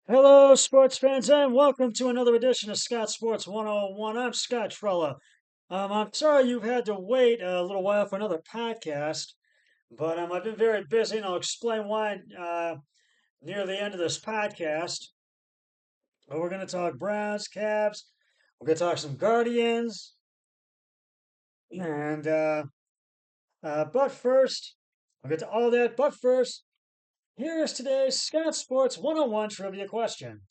Hello, sports fans, and welcome to another edition of Scott Sports 101. I'm Scott Trella. I'm sorry you've had to wait a little while for another podcast, but I've been very busy, and I'll explain why near the end of this podcast. But we're going to talk Browns, Cavs, we're going to talk some Guardians, and but first, we'll get to all that. But first, here is today's Scott Sports 101 trivia question,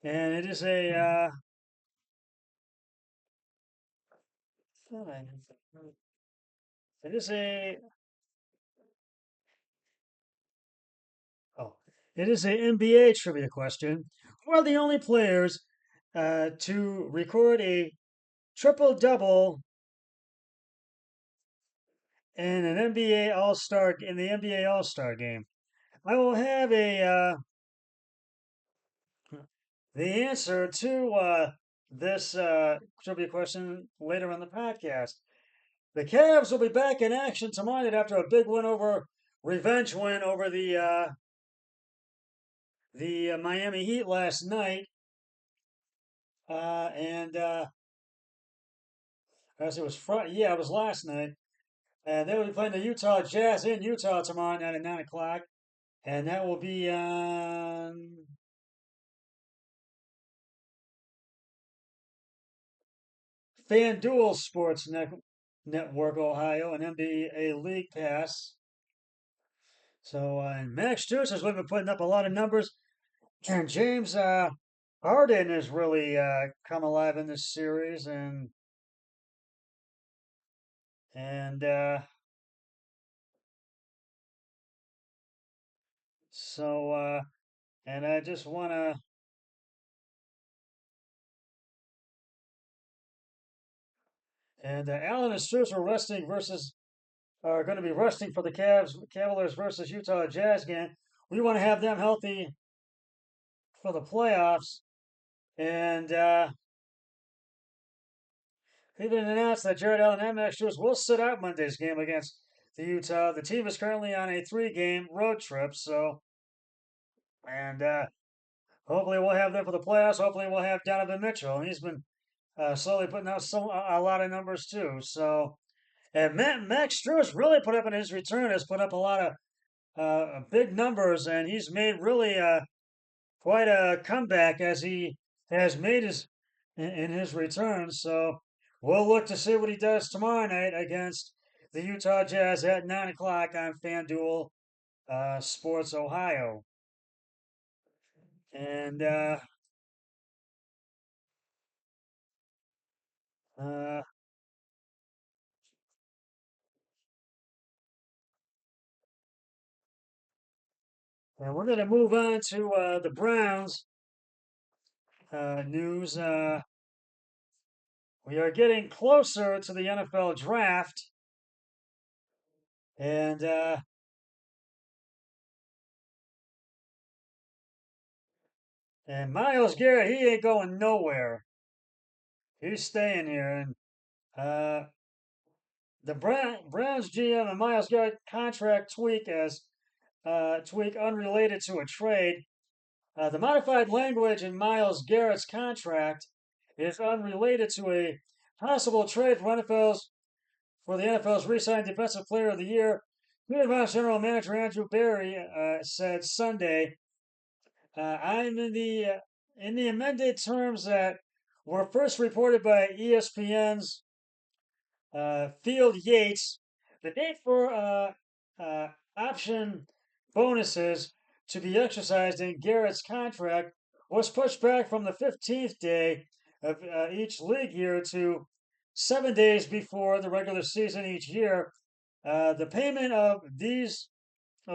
and it is a it is a Oh, it is a NBA trivia question. Who are the only players to record a triple double in an NBA All Star in the NBA All Star game? I will have a the answer to this trivia question later on the podcast. The Cavs will be back in action tomorrow after a big revenge win over the Miami Heat last night, and as it was Friday, yeah, it was last night. And they will be playing the Utah Jazz in Utah tomorrow night at 9 o'clock. And that will be on FanDuel Network Ohio and NBA League Pass. So, and Max Strus has been putting up a lot of numbers. And James Harden has really come alive in this series. And so, and I just want to, and Allen and Strus are going to be resting for the Cavaliers versus Utah Jazz game. We want to have them healthy for the playoffs. And even announced that Jared Allen and Max Strus will sit out Monday's game against the Utah. The team is currently on a three-game road trip, so and hopefully we'll have them for the playoffs. Hopefully we'll have Donovan Mitchell, and he's been slowly putting out a lot of numbers too. So and Max Strus really put up in his return has put up a lot of big numbers, and he's made really quite a comeback as he has made in his return. So we'll look to see what he does tomorrow night against the Utah Jazz at 9 o'clock on FanDuel Sports Ohio. And uh, and we're going to move on to the Browns news. We are getting closer to the NFL draft, and and Myles Garrett, he ain't going nowhere. He's staying here, and uh, the Browns GM and Myles Garrett contract tweak unrelated to a trade. The modified language in Myles Garrett's contract is unrelated to a possible trade for the NFL's re-signed Defensive Player of the Year. Cleveland Browns General Manager Andrew Berry said Sunday, "I'm in the amended terms that were first reported by ESPN's Field Yates. The date for option bonuses to be exercised in Garrett's contract was pushed back from the 15th day of each league year to 7 days before the regular season each year. The payment of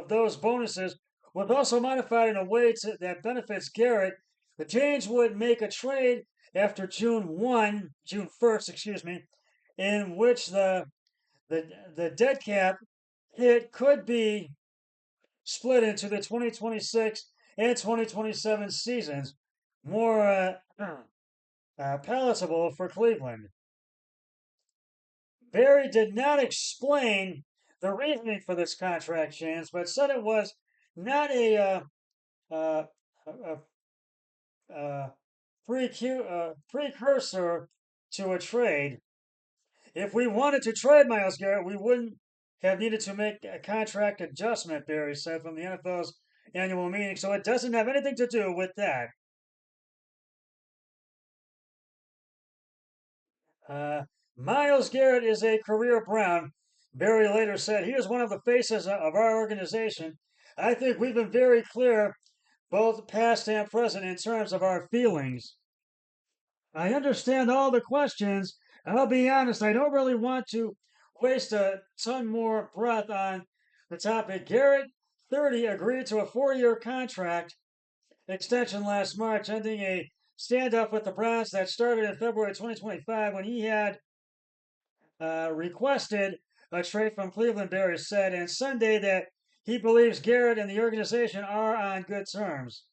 those bonuses was also modified in a way that benefits Garrett. The change would make a trade after June 1st, excuse me, in which the dead cap hit could be split into the 2026 and 2027 seasons, more palatable for Cleveland. Berry did not explain the reasoning for this contract change, but said it was not uh, a uh, precursor to a trade. If we wanted to trade Myles Garrett, we wouldn't have needed to make a contract adjustment, Barry said from the NFL's annual meeting. So it doesn't have anything to do with that. Uh, Myles Garrett is a career Brown. Barry later said he is one of the faces of our organization. I think we've been very clear, both past and present, in terms of our feelings. I understand all the questions. I'll be honest, I don't really want to waste a ton more breath on the topic. Garrett, 30, agreed to a 4-year contract extension last March, ending a standoff with the Browns that started in February 2025 when he had requested a trade from Cleveland. Barry said, and Sunday that he believes Garrett and the organization are on good terms.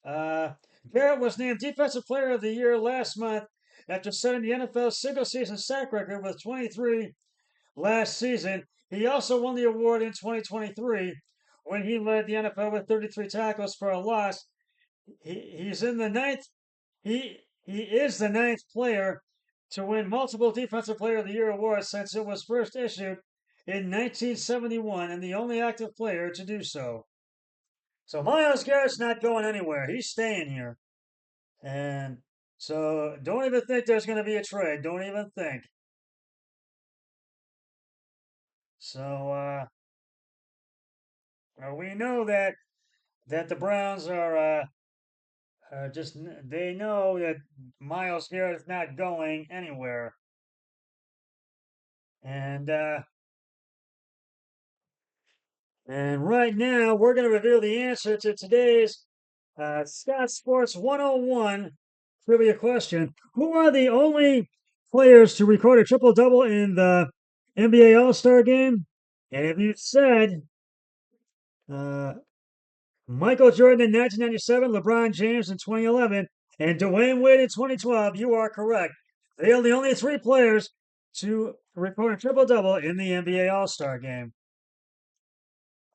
Uh, Garrett was named Defensive Player of the Year last month after setting the NFL's single season sack record with 23 last season. He also won the award in 2023 when he led the NFL with 33 tackles for a loss. He's in the ninth. He is the ninth player to win multiple Defensive Player of the Year awards since it was first issued in 1971, and the only active player to do so. So Myles Garrett's not going anywhere. He's staying here. And so don't even think there's going to be a trade. Don't even think. So we know that the Browns are just they know that Myles Garrett is not going anywhere. And right now we're going to reveal the answer to today's Scott Sports 101 trivia question. Who are the only players to record a triple double in the NBA All Star game? And if you said uh, Michael Jordan in 1997, LeBron James in 2011, and Dwayne Wade in 2012, you are correct. They are the only three players to record a triple double in the NBA All Star game.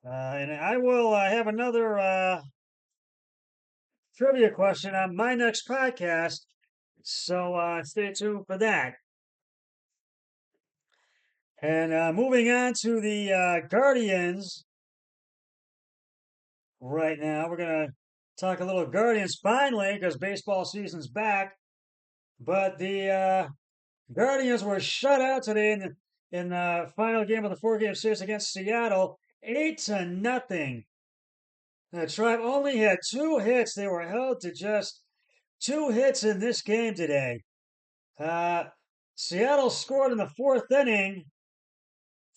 And I will have another trivia question on my next podcast. So stay tuned for that. And moving on to the Guardians right now, we're going to talk a little Guardians finally because baseball season's back. But the Guardians were shut out today in the final game of the 4-game series against Seattle, 8-0. The Tribe only had 2 hits. They were held to just 2 hits in this game today. Uh, Seattle scored in the fourth inning,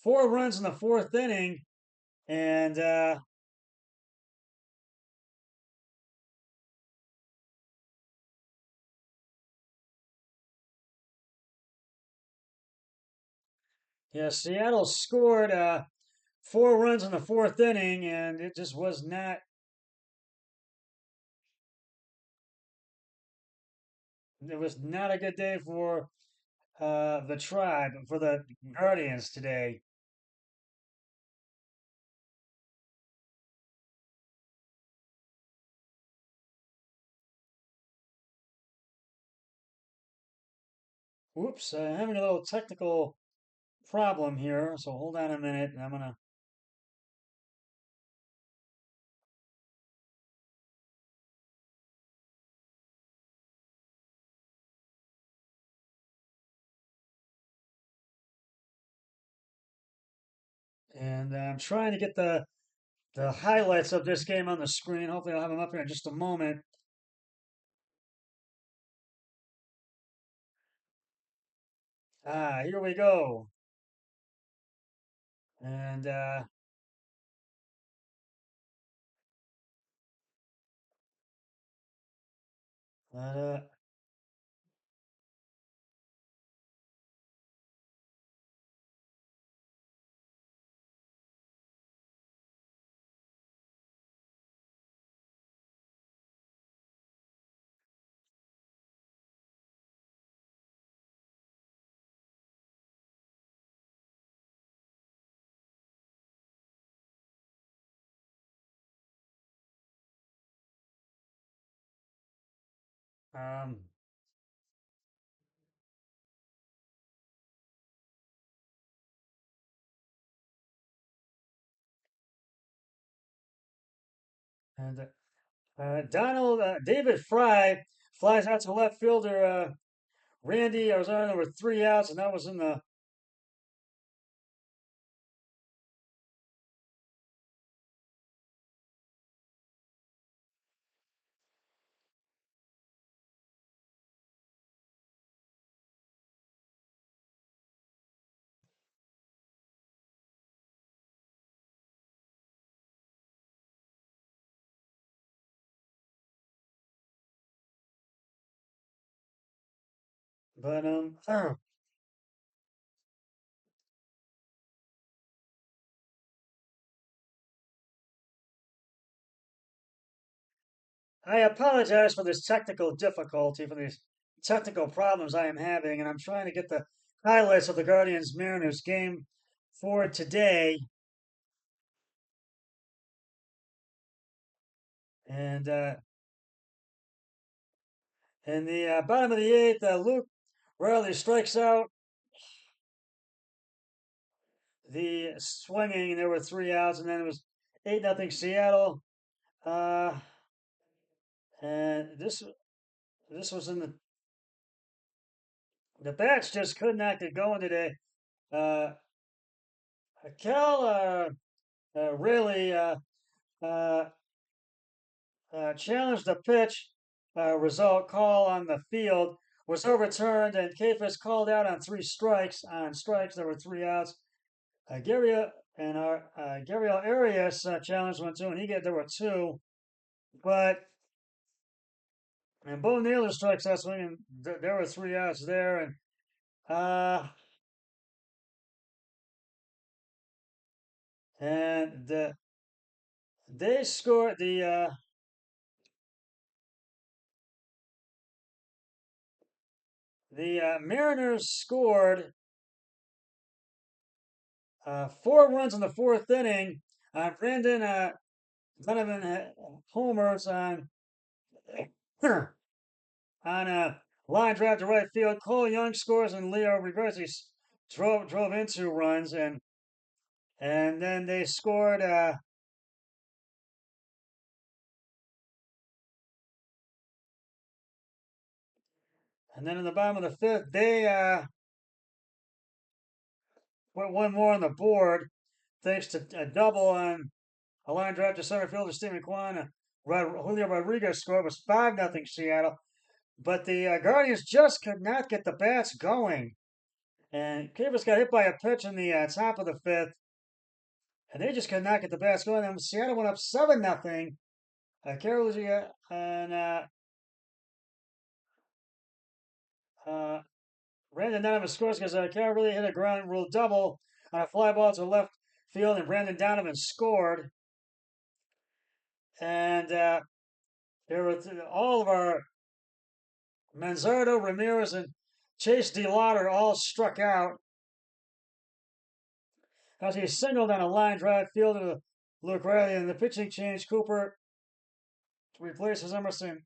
4 runs in the fourth inning, and yeah, Seattle scored 4 runs in the fourth inning, and it just was not. It was not a good day for the Tribe, for the Guardians today. Whoops, I'm having a little technical problem here, so hold on a minute. I'm gonna. And I'm trying to get the highlights of this game on the screen. Hopefully, I'll have them up here in just a moment. Here we go. And uh, Um, and David Fry flies out to left fielder Randy. I was on there with 3 outs, and that was in the. But I apologize for this technical difficulty, for these technical problems I am having, and I'm trying to get the highlights of the Guardians Mariners game for today. And in the bottom of the eighth, Luke Riley strikes out the swinging. There were 3 outs, and then it was 8-0 Seattle. Uh, and this was in the bats just could not get going today. Uh, Cal really uh, challenged the pitch result call on the field was overturned, and Kafis called out on 3 strikes. On strikes, there were 3 outs. Gary and our Gabriel Arias challenged one too, and there were two, but and Bo Naylor strikes that swing, and there were 3 outs there, and uh, and they scored the Mariners scored 4 runs in the fourth inning. Brandon Donovan homers on a line drive to right field. Cole Young scores, and Leo Reversi drove in 2 runs, and then they scored. And then in the bottom of the fifth, they put one more on the board thanks to a double on a line drive to center fielder Stephen Kwan. Julio Rodriguez scored. It was 5-0 Seattle. But the Guardians just could not get the bats going. And Kivas got hit by a pitch in the top of the fifth, and they just could not get the bats going. And Seattle went up 7-0. Carol and uh, Brandon Donovan scores because Carol really hit a ground rule double on a fly ball to left field, and Brandon Donovan scored. And there were all of our Manzardo, Ramirez, and Chase DeLauder all struck out as he singled on a line drive field to Luke Riley. And the pitching change, Cooper replaces Emerson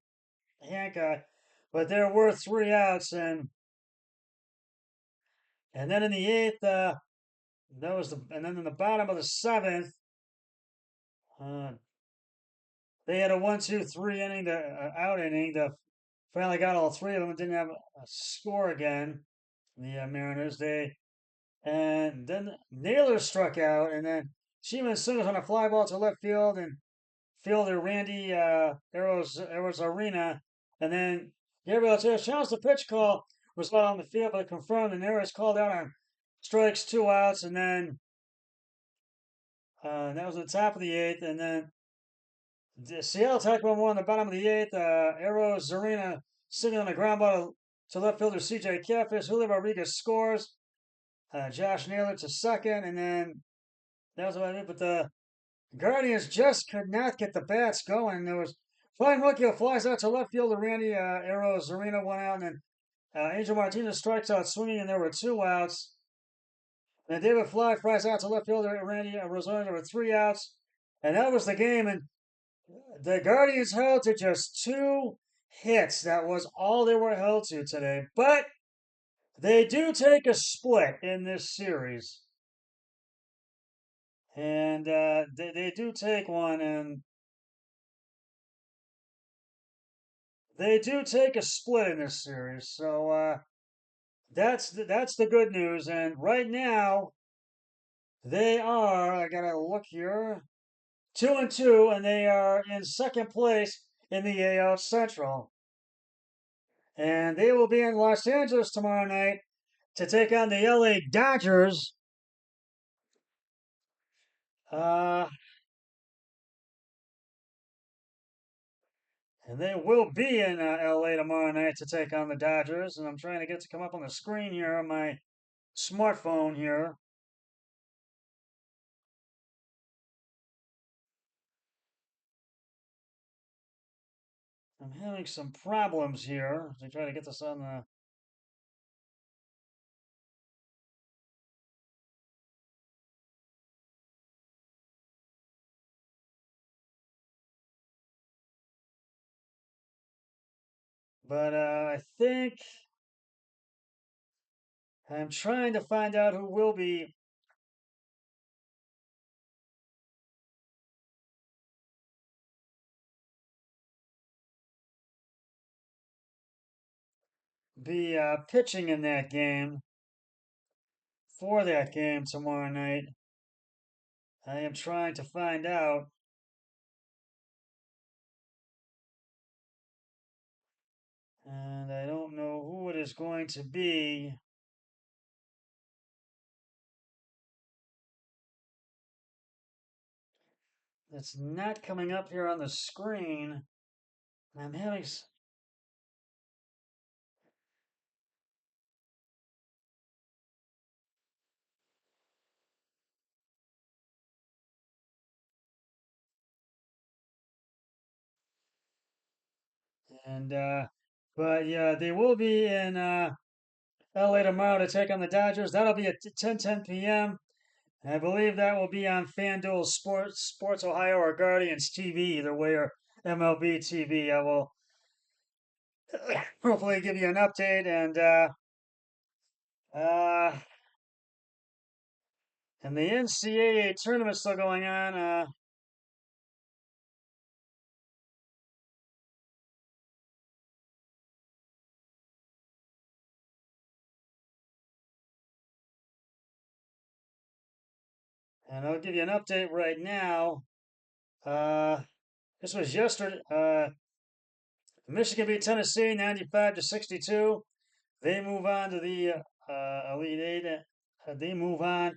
Hancock. But there were 3 outs, and then in the eighth, and then in the bottom of the seventh, uh, they had a 1-2-3 inning, the out inning. The finally got all 3 of them and didn't have a score again. The Mariners, and then Naylor struck out, and then Sheeman singles on a fly ball to left field, and fielder Randy Arrows Arena, and then Gabriel challenged the pitch call was not on the field, but confirmed, and Arrows called out on strikes, 2 outs, and then that was the top of the eighth, and then the Seattle attacked 1-1 on the bottom of the eighth. Arrows Arena singing on a ground ball to left fielder C.J. Catfish. Julio Rodriguez scores. Josh Naylor to second, and then that was about it. But the Guardians just could not get the bats going. There was Fine Rookie flies out to left fielder Randy Arrows Arena, 1 out, and then Angel Martinez strikes out swinging, and there were 2 outs. And David Fly flies out to left fielder Randy Rosario. There were 3 outs, and that was the game. And the Guardians held to just 2 hits. That was all they were held to today. But they do take a split in this series. And they do take one, and they do take a split in this series. So that's the good news. And right now, they are, I gotta look here, 2-2, and they are in second place in the AL Central. And they will be in Los Angeles tomorrow night to take on the LA Dodgers. Uh, and they will be in LA tomorrow night to take on the Dodgers. And I'm trying to get it to come up on the screen here on my smartphone here. I'm having some problems here to try to get this on the. But I think I'm trying to find out who will be pitching in that game for that game tomorrow night. I am trying to find out, and I don't know who it is going to be. It's not coming up here on the screen. I'm having. And but yeah, they will be in LA tomorrow to take on the Dodgers. That'll be at 10:10 p.m. I believe that will be on FanDuel Sports Ohio or Guardians TV, either way, or MLB TV. I will hopefully give you an update uh, and the NCAA tournament still going on. And I'll give you an update right now. Uh, this was yesterday. Michigan beat Tennessee 95-62. They move on to the Elite Eight. They move on.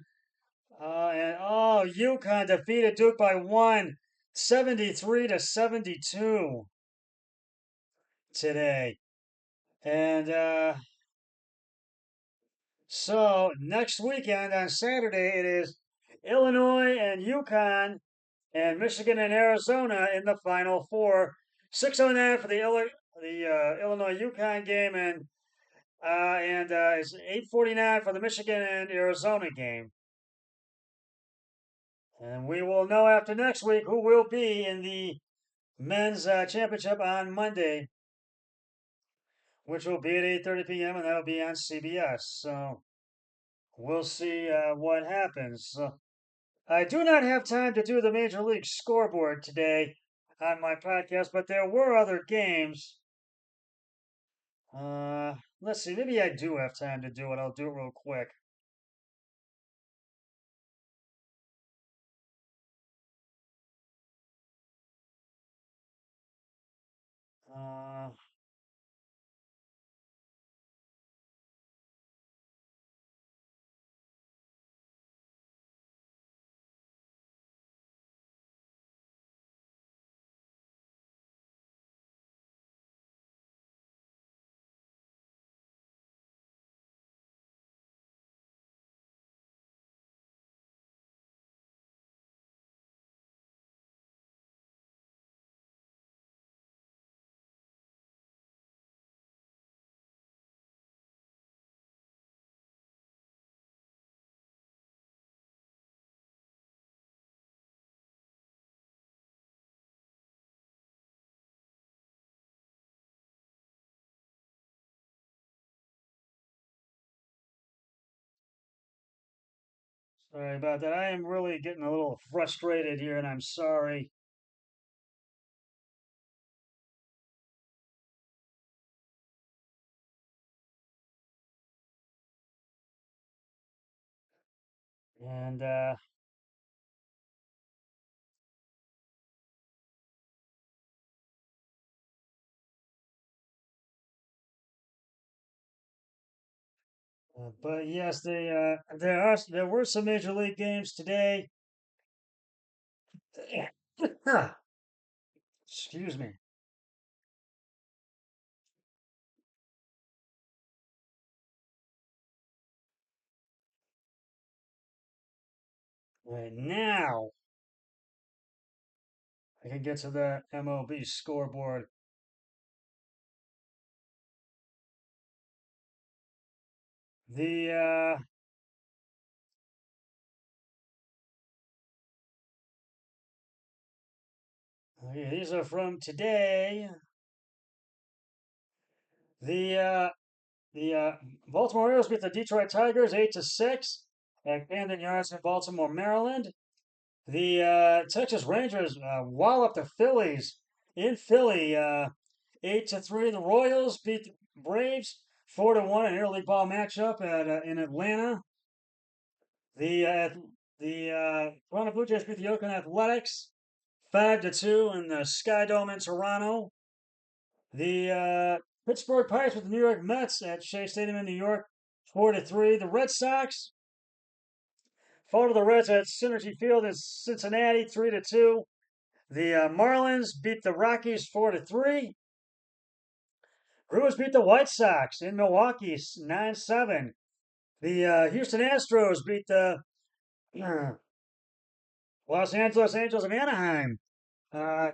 And oh, UConn defeated Duke by one, 73-72 today. And so next weekend on Saturday it is Illinois and UConn and Michigan and Arizona in the Final Four. 6:09 for the Illinois UConn game, and it's 8:49 for the Michigan and Arizona game. And we will know after next week who will be in the men's championship on Monday, which will be at 8:30 p.m. and that'll be on CBS. So we'll see what happens. So I do not have time to do the Major League scoreboard today on my podcast, but there were other games. Let's see. Maybe I do have time to do it. I'll do it real quick. Uh, Sorry about that. I am really getting a little frustrated here, and I'm sorry. And but yes, there were some major league games today. Excuse me. Right now, I can get to the MLB scoreboard. The okay, these are from today. The uh, the Baltimore Orioles beat the Detroit Tigers 8-6 at Camden Yards in Baltimore, Maryland. The Texas Rangers walloped the Phillies in Philly 8-3. The Royals beat the Braves 4-1 in an interleague ball matchup in Atlanta. The uh, the Toronto Blue Jays beat the Oakland Athletics 5-2 in the Sky Dome in Toronto. The Pittsburgh Pirates with the New York Mets at Shea Stadium in New York 4-3. The Red Sox fall to the Reds at Synergy Field in Cincinnati 3-2. The Marlins beat the Rockies 4-3. Brewers beat the White Sox in Milwaukee 9-7. The Houston Astros beat the uh, Los Angeles Angels of Anaheim uh,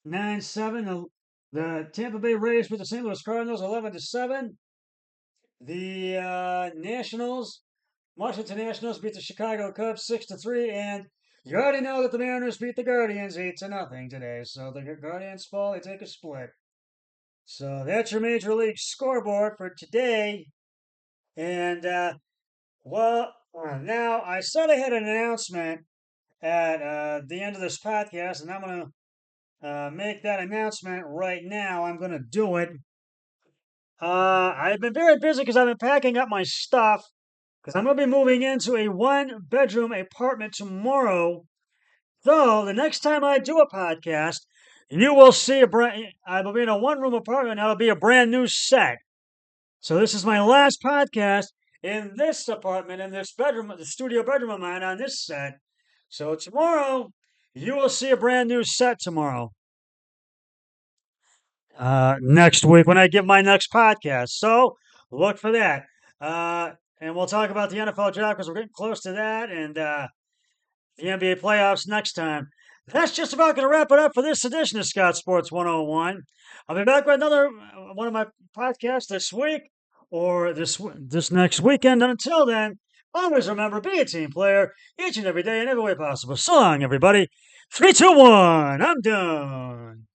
9-7. The Tampa Bay Rays beat the St. Louis Cardinals 11-7. The Washington Nationals beat the Chicago Cubs 6-3, and you already know that the Mariners beat the Guardians 8-0 today. So the Guardians fall, they take a split. So that's your Major League scoreboard for today. And now I said I had an announcement at the end of this podcast, and I'm going to make that announcement right now. I'm going to do it. I've been very busy because I've been packing up my stuff because I'm going to be moving into a one-bedroom apartment tomorrow. Though the next time I do a podcast, you will see I will be in a one-room apartment. That'll be a brand new set. So this is my last podcast in this apartment, in this bedroom, the studio bedroom of mine on this set. So tomorrow, you will see a brand new set tomorrow. Next week when I give my next podcast. So look for that. And we'll talk about the NFL draft because we're getting close to that, and the NBA playoffs next time. That's just about going to wrap it up for this edition of Scott Sports 101. I'll be back with another one of my podcasts this week or this next weekend. And until then, always remember, be a team player each and every day in every way possible. So long, everybody. 3, 2, 1. I'm done.